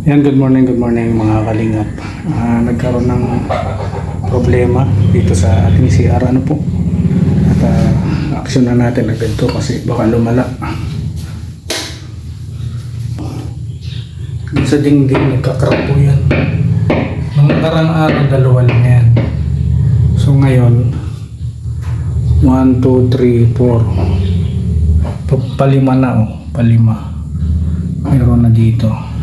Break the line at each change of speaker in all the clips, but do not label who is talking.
Yan, good morning mga kalingap. Nagkaroon ng problema dito sa ating CR ano po. At aksyon na natin agad to kasi baka lumala. Sa dingding nagkakrap po yan. Nung nakarang araw, dalawa lang yan. So ngayon, 1, 2, 3, 4. Palima na palima. Meron na dito.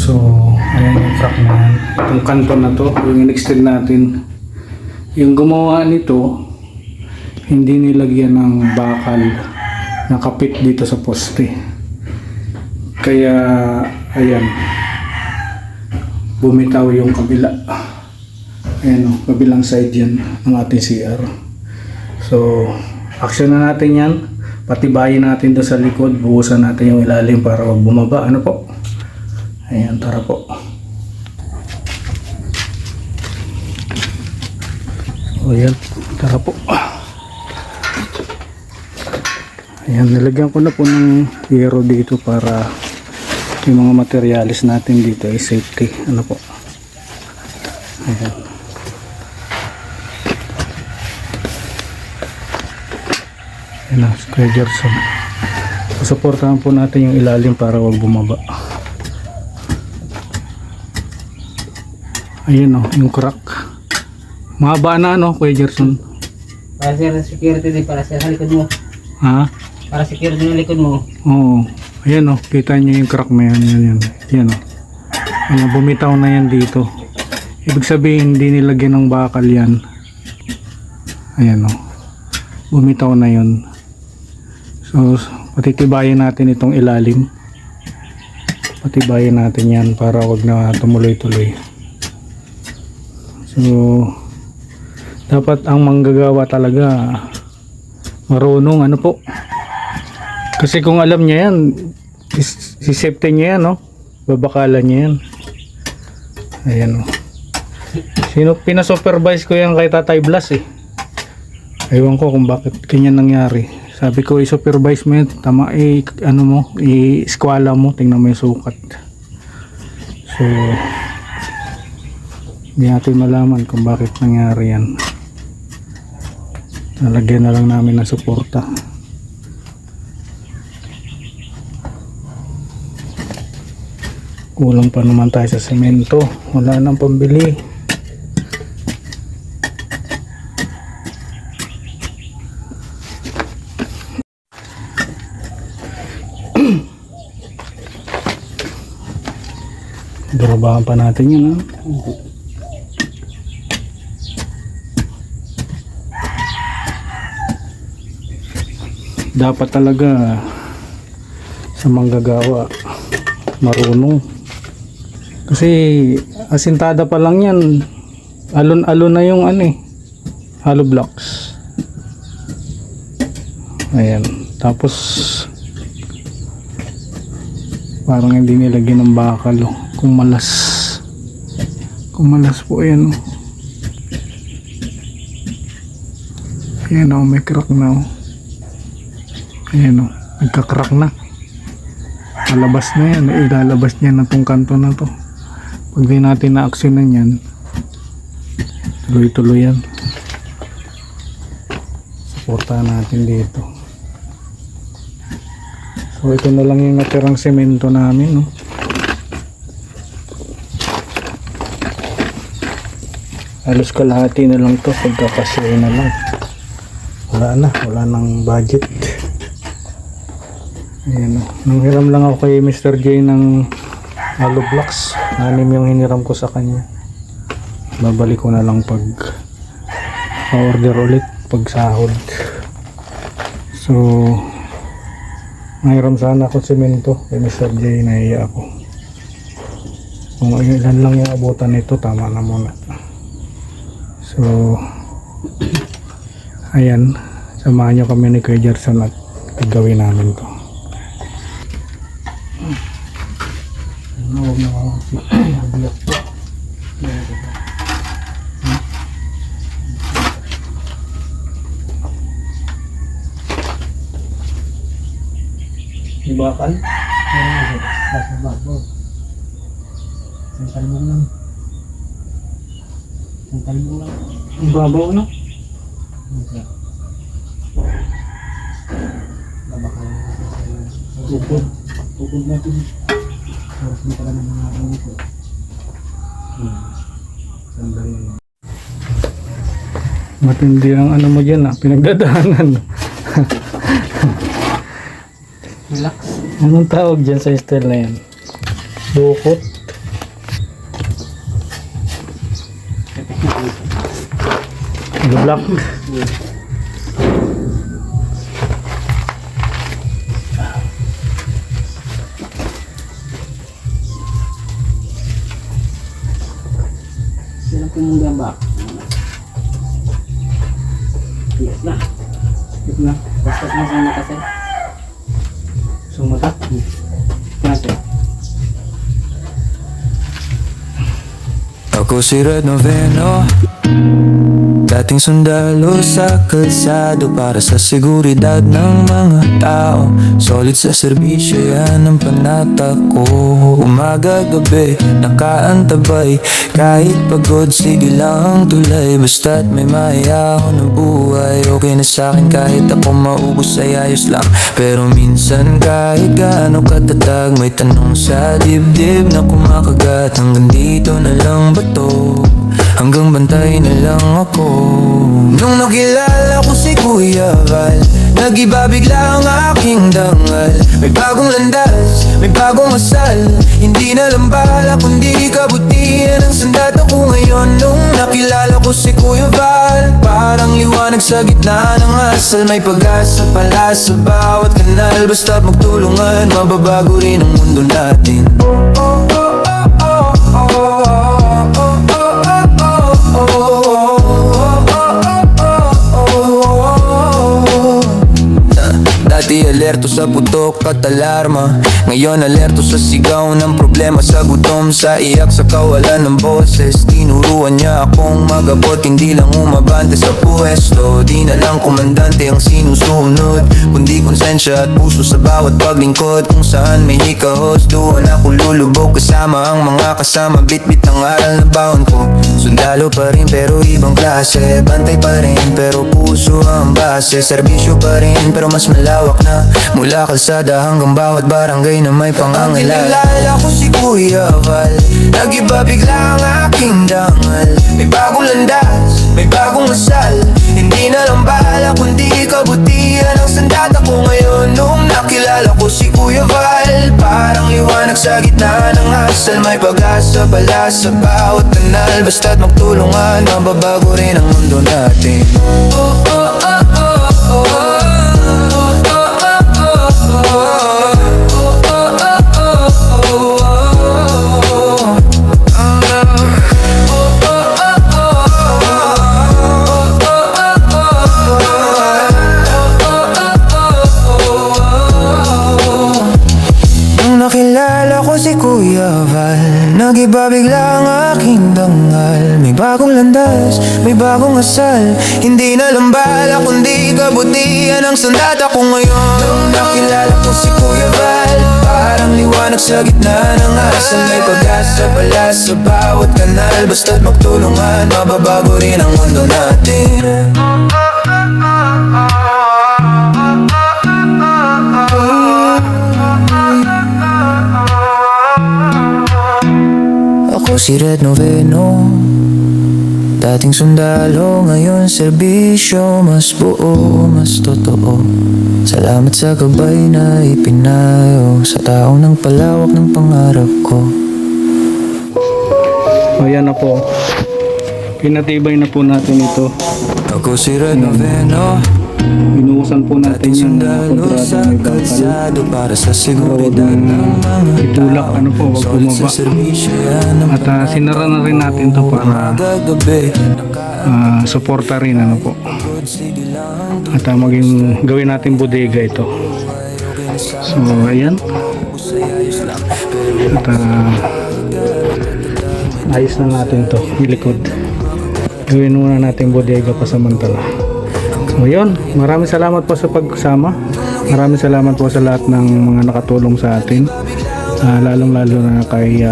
So, ayan yung crack na yan. Itong kanto na to, yung in-extend natin. Yung gumawa nito, hindi nilagyan ng bakal na kapit dito sa poste. Kaya, ayan, bumitaw yung kabila. Ayan o, kabilang side yan ng ating CR. So, action na natin yan. Patibayin natin doon sa likod. Buhusan natin yung ilalim para wag bumaba. Ano po? Ayan, tara po. So, ayan, tara po. Ayan, nilagyan ko na po ng hero dito para yung mga materialis natin dito ay safety. Ano po? Ayan. Ayan na, Square Gerson. Suportahan po natin yung ilalim para wag bumaba. Ayun yung crack. Mahaba na Kuya Gerson.
Para sa security din, para sa likod mo.
Ha?
Para security ng likod mo.
Oo. Ayan kita nyo yung crack na yan. Yan Ayan, bumitaw na yan dito. Ibig sabihin, hindi nilagyan ng bakal yan. Ayan bumitaw na yun. So, patitibayin natin itong ilalim. Patibayin natin yan para wag na tumuloy-tuloy. So, dapat ang manggagawa talaga marunong po. Kasi kung alam niya yan, si-safety niya yan babakalan niya yan. Ayan Sino pinasupervise ko yan kay Tatay Blas Ewan ko kung bakit ganyan nangyari. Sabi ko i-supervise mo yan, tama i-eskwala mo, tingnan mo yung sukat. So, hindi natin malaman kung bakit nangyari yan. Nalagyan na lang namin ng suporta. Kulang pa naman tayo sa semento. Wala nang pambili. Durabahan pa natin yun Dapat talaga sa manggagawa marunong. Kasi asintada pa lang yan. Alon-alon na yung hollow blocks. Ayan. Tapos parang hindi nilagyan ng bakal kumalas po yan ayan may crack na ayan nagka-crack na. Palabas na yan, ilalabas niya na tong kanto na to. Pag di natin na-aksyonan yan, tuloy-tuloy yan. Suportahan natin dito. So ito na lang yung natirang semento namin halos kalahati na lang to, pagkakasya na lang. Wala nang budget. Ayan nanghiram lang ako kay Mr. J ng hollow blocks. 6 yung hiniram ko sa kanya. Babalik ko na lang pag order ulit pag sahod. So mayroon sana ako semento kay Mr. J, nahiya ako. Kung ilan lang yung abutan nito, tama na muna. So ayan, samahan nyo kami ni Kuya Gerson at gagawin namin to. Huwag na mabiyak po. Di bakal? Nasa bago.
Isang talbong lang. Isang talbong lang.
Ang babaw, no?
Okay. Babakal.
Tukod. Tukod natin.
Oras mo pala ng mga ano ko.
Sandali. Matindi ang ano mo dyan, pinagdadaanan.
Relax.
Anong tawag dyan sa style na yan? Bukot? Black.
Silang pinunggambak. Yes na.
Ito na.
Basta mo sana kasi.
Sumata.
Kasi.
Ako si Red Noveno, dating sundalo sa kalsado para sa seguridad ng mga tao. Solid sa serbisyo, yan ang panata ko. Umaga gabi, nakaantabay. Kahit pagod, sige lang tulay. Basta't may mahiyaw ng buhay. Okay na sa'kin kahit ako maubos ay ayos lang. Pero minsan kahit gaano katatag, may tanong sa dibdib na kumakagat. Hanggang dito na lang ba to? Hanggang bantay na lang ako. Nung nakilala ko si Kuya Val, nag-iba bigla ang aking dangal. May bagong landas, may bagong asal. Hindi na lang bala kundi kabutihan ang sandat ako ngayon. Nung nakilala ko si Kuya Val, parang liwanag sa gitna ng asal. May pag-asa pala sa bawat kanal. Basta't magtulungan, mababago rin ang mundo natin. Dati alerto sa putok at alarma, ngayon alerto sa sigaw ng problema, sa gutom, sa iyak, sa kawalan ng boses. Tinuruan niya akong magabot, hindi lang umabante sa pwesto. Di na lang komandante ang sinusunod, kundi konsensya at puso sa bawat paglingkod. Kung saan may hikahos, doon ako lulubog kasama ang mga kasama. Bit-bit ang aral na baon ko. Sundalo pa rin pero ibang klase, bantay pa rin pero puso ang base. Serbisyo pa rin pero mas malawak na, mula kalsada hanggang bawat barangay na may pangangailangan. Nakilala ko si Kuya Val, nag-iba bigla ang aking dangal. May bagong landas, may bagong asal. Hindi na lang bala kundi kabutihan ang sandat ako ngayon. Nung nakilala ko si Kuya Val, parang liwanag sa gitna ng asal. May pag-asa pala sa bawat kanal. Basta't magtulungan, mababago rin ang mundo natin. Nakilala ko si Kuya Val, nag-iba bigla ang aking dangal. May bagong landas, may bagong asal. Hindi na lang bala kundi kabutihan ang sandat ako ngayon. Nung nakilala ko si Kuya Val, parang liwanag sa gitna ng asal. May pag-asa pala sa bawat kanal. Basta't magtulungan, mababago rin ang mundo natin. Ako si Red Noveno, dating sundalo, ngayon serbisyo. Mas buo, mas totoo. Salamat sa gabay na ipinayo sa taong nang palawak ng pangarap ko.
Ayan na po. Pinatibay na po natin ito.
Ako si Red Noveno,
Binuhusan po natin
dating
yung
sundalo sa
kontrata ng bangkal.
kalsado para sa seguridad ng mga
Itulak,
tao.
ano po, wag
Solid sa
bumaba.
serbisyo, yan ang
At sinara na rin natin to para
magagabi.
suporta rin, ano po. At maging gawin natin bodega ito. So ayan. At ayos na natin to, ilikod. Gawin muna natin bodega pasamantala. So yun, maraming salamat po sa pagsama. Maraming salamat po sa lahat ng mga nakatulong sa atin, lalong lalo na kay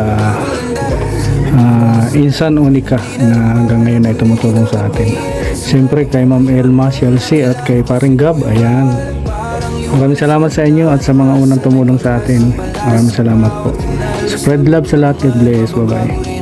Insan Unica na hanggang ngayon ay tumutulong sa atin. Siyempre kay Ma'am Elma, Chelsea at kay Paring Gab. Ayan. Maraming salamat sa inyo at sa mga unang tumulong sa atin. Maraming salamat po. Spread love sa lahat. God bless. Bye bye.